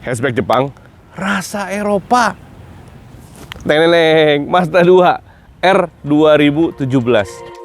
Hatchback Jepang, rasa Eropa. Teneneng, Mazda 2 R 2017.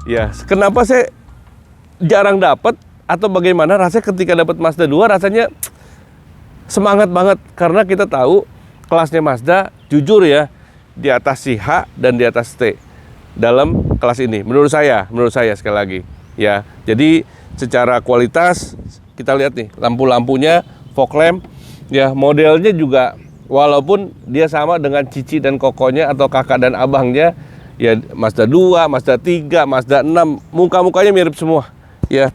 Ya, kenapa saya jarang dapat atau bagaimana rasanya ketika dapat Mazda 2 rasanya semangat banget karena kita tahu kelasnya Mazda jujur ya di atas si H dan di atas T dalam kelas ini menurut saya sekali lagi ya. Jadi secara kualitas kita lihat nih lampu-lampunya fog lamp ya, modelnya juga walaupun dia sama dengan Cici dan Kokonya atau kakak dan abangnya ya, Mazda 2, Mazda 3, Mazda 6, muka-mukanya mirip semua. Ya.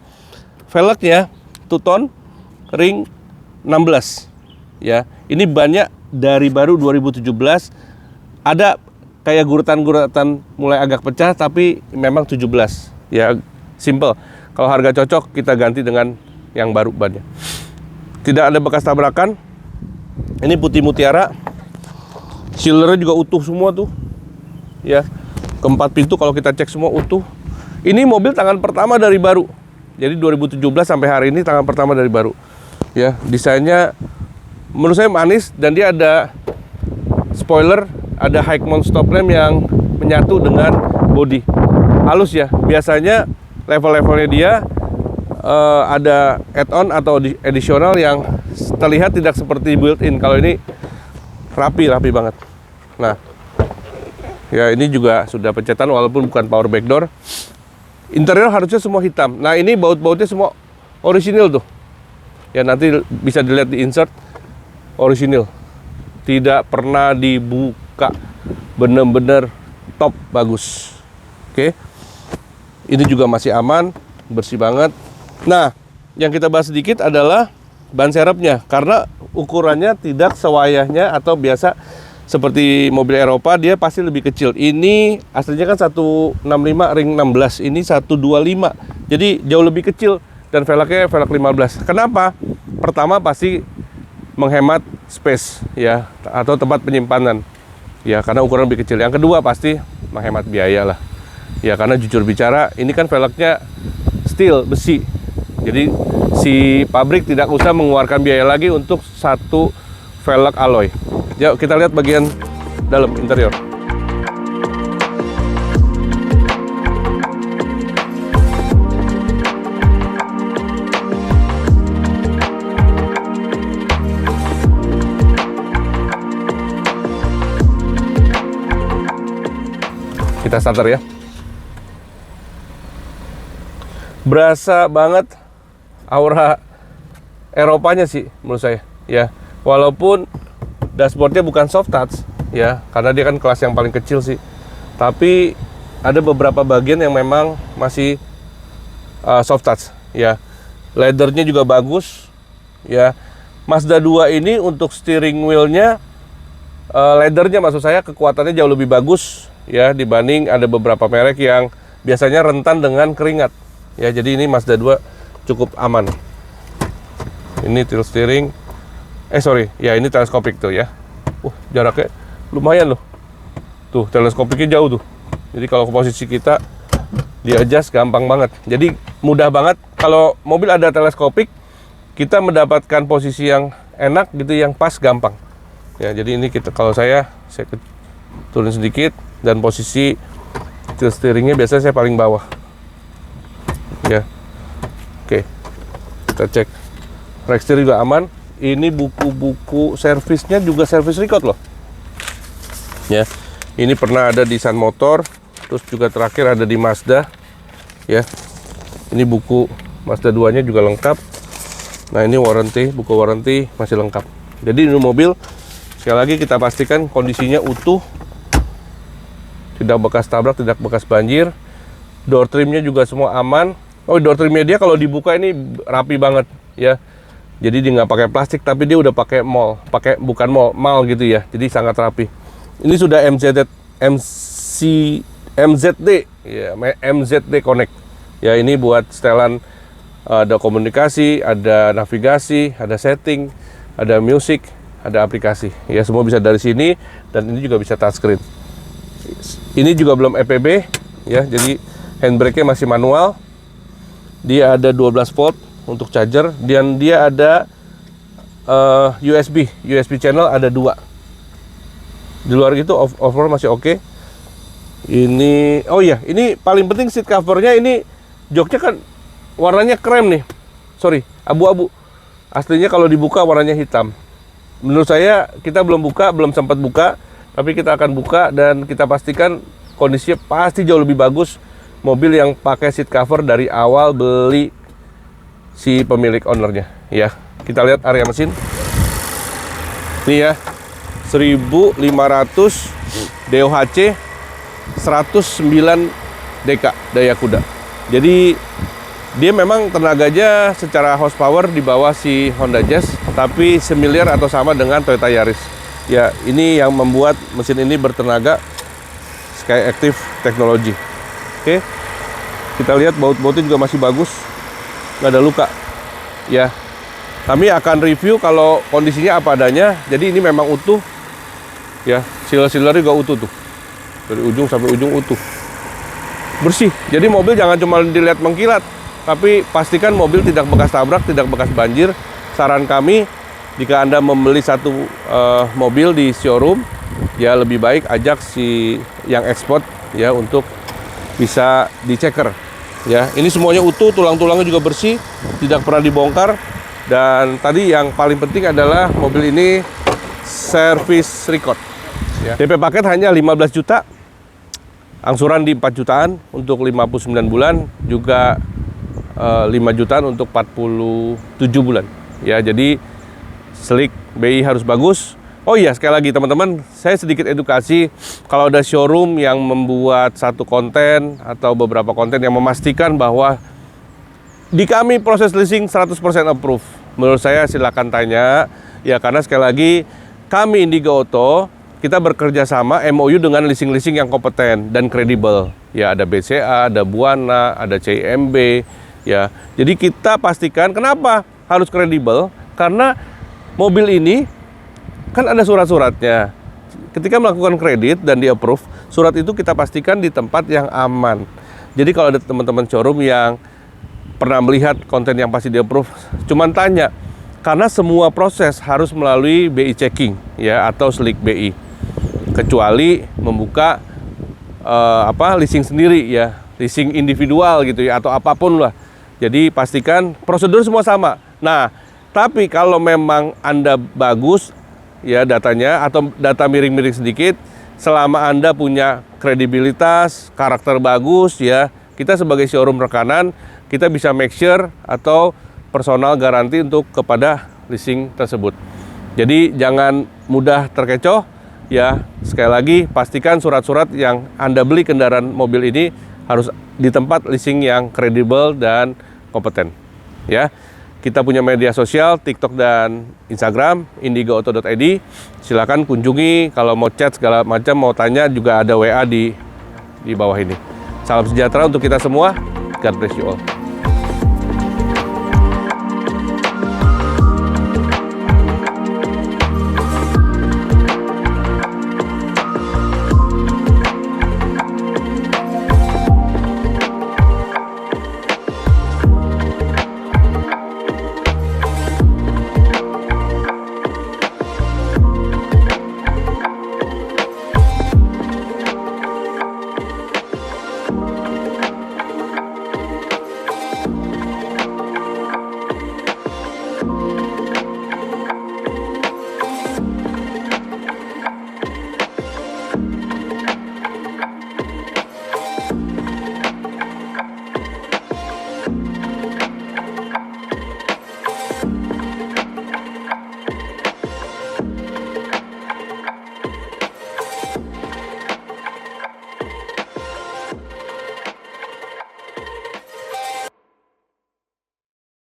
Velgnya two-tone ring 16. Ya. Ini banyak dari baru 2017. Ada kayak guratan-guratan mulai agak pecah tapi memang 17. Ya, simple. Kalau harga cocok kita ganti dengan yang baru bannya. Tidak ada bekas tabrakan. Ini putih mutiara. Sealernya juga utuh semua tuh. Ya. Keempat pintu kalau kita cek semua utuh. Ini mobil tangan pertama dari baru. Jadi 2017 sampai hari ini tangan pertama dari baru. Ya, desainnya menurut saya manis dan dia ada spoiler, ada high mount stop lamp yang menyatu dengan bodi. Halus ya. Biasanya level-levelnya dia ada add-on atau additional yang terlihat tidak seperti built-in. Kalau ini rapi banget. Nah, ya ini juga sudah pencetan walaupun bukan power back door. Interior harusnya semua hitam. Nah ini baut-bautnya semua orisinil tuh. Ya nanti bisa dilihat di insert. Orisinil. Tidak pernah dibuka. Bener-bener top, bagus. Oke. Ini juga masih aman, bersih banget. Nah yang kita bahas sedikit adalah ban serepnya. Karena ukurannya tidak sewayahnya atau biasa seperti mobil Eropa, dia pasti lebih kecil. Ini aslinya kan 165 ring 16, ini 125. Jadi jauh lebih kecil dan velgnya velg 15. Kenapa? Pertama pasti menghemat space ya atau tempat penyimpanan. Ya karena ukuran lebih kecil. Yang kedua pasti menghemat biaya lah. Ya karena jujur bicara ini kan velgnya steel, besi. Jadi si pabrik tidak usah mengeluarkan biaya lagi untuk satu velg alloy. Yuk kita lihat bagian dalam interior. Kita starter ya. Berasa banget aura Eropanya sih menurut saya ya. Walaupun dashboardnya bukan soft touch ya, karena dia kan kelas yang paling kecil sih. Tapi ada beberapa bagian yang memang masih soft touch ya. Leathernya juga bagus ya. Mazda 2 ini untuk steering wheelnya leathernya maksud saya kekuatannya jauh lebih bagus ya dibanding ada beberapa merek yang biasanya rentan dengan keringat ya. Jadi ini Mazda 2 cukup aman. Ini tilt steering. Ya ini teleskopik tuh ya. Jaraknya lumayan loh. Tuh teleskopiknya jauh tuh. Jadi kalau ke posisi kita di adjust gampang banget. Jadi mudah banget kalau mobil ada teleskopik kita mendapatkan posisi yang enak gitu, yang pas gampang. Ya jadi ini kita kalau saya turun sedikit dan posisi tilt steeringnya biasanya saya paling bawah. Ya. Oke, kita cek. Rack setir juga aman. Ini buku-buku servisnya juga servis record loh. Ya, ini pernah ada di Sun Motor, terus juga terakhir ada di Mazda. Ya, ini buku Mazda 2-nya juga lengkap. Nah, ini warranty, buku warranty masih lengkap. Jadi ini mobil sekali lagi kita pastikan kondisinya utuh, tidak bekas tabrak, tidak bekas banjir. Door trimnya juga semua aman. Oh, door trimnya dia kalau dibuka ini rapi banget ya. Jadi dia nggak pakai plastik, tapi dia udah pakai bukan mal gitu ya. Jadi sangat rapi. Ini sudah MZD ya, MZD Connect. Ya, ini buat setelan, ada komunikasi, ada navigasi, ada setting, ada music, ada aplikasi. Ya, semua bisa dari sini, dan ini juga bisa touchscreen. Ini juga belum EPB ya, jadi handbrake-nya masih manual. Dia ada 12 volt untuk charger, dan dia ada USB channel ada 2. Di luar itu overall masih oke. Ini, oh iya, ini paling penting seat covernya. Ini joknya kan warnanya krem nih, sorry, abu-abu. Aslinya kalau dibuka warnanya hitam. Menurut saya kita belum sempat buka, tapi kita akan buka dan kita pastikan kondisinya pasti jauh lebih bagus. Mobil yang pakai seat cover dari awal beli si pemilik ownernya ya. Kita lihat area mesin ini ya, 1500 DOHC, 109 dk daya kuda. Jadi dia memang tenaganya secara horsepower di bawah si Honda Jazz, tapi semiliar atau sama dengan Toyota Yaris ya. Ini yang membuat mesin ini bertenaga Skyactiv teknologi. Oke, kita lihat baut-bautnya juga masih bagus, nggak ada luka ya. Kami akan review kalau kondisinya apa adanya. Jadi ini memang utuh ya, seal-sealer juga utuh tuh, dari ujung sampai ujung utuh, bersih. Jadi mobil jangan cuma dilihat mengkilat, tapi pastikan mobil tidak bekas tabrak, tidak bekas banjir. Saran kami, jika Anda membeli satu mobil di showroom ya, lebih baik ajak si yang ekspor ya untuk bisa diceker ya. Ini semuanya utuh, tulang-tulangnya juga bersih, tidak pernah dibongkar. Dan tadi yang paling penting adalah mobil ini service record ya. DP paket hanya 15 juta, angsuran di 4 jutaan untuk 59 bulan, juga 5 jutaan untuk 47 bulan ya. Jadi selik, BI harus bagus. Oh iya, sekali lagi teman-teman, saya sedikit edukasi. Kalau ada showroom yang membuat satu konten atau beberapa konten yang memastikan bahwa di kami proses leasing 100% approve, menurut saya silakan tanya ya, karena sekali lagi kami Indigo Auto, kita bekerja sama MOU dengan leasing-leasing yang kompeten dan kredibel ya. Ada BCA, ada Buana, ada CIMB ya. Jadi kita pastikan, kenapa harus kredibel? Karena mobil ini kan ada surat-suratnya. Ketika melakukan kredit dan di-approve, surat itu kita pastikan di tempat yang aman. Jadi kalau ada teman-teman showroom yang pernah melihat konten yang pasti di-approve, cuman tanya, karena semua proses harus melalui BI checking ya, atau slick BI, kecuali membuka leasing sendiri ya, leasing individual gitu ya, atau apapun lah. Jadi pastikan prosedur semua sama. Nah, tapi kalau memang Anda bagus ya datanya, atau data miring-miring sedikit, selama Anda punya kredibilitas, karakter bagus ya, kita sebagai showroom rekanan, kita bisa make sure atau personal garansi untuk kepada leasing tersebut. Jadi jangan mudah terkecoh ya. Sekali lagi, pastikan surat-surat yang Anda beli kendaraan mobil ini harus di tempat leasing yang kredibel dan kompeten ya. Kita punya media sosial, TikTok dan Instagram, indigoauto.id. Silakan kunjungi, kalau mau chat segala macam, mau tanya juga ada WA di bawah ini. Salam sejahtera untuk kita semua. God bless you all.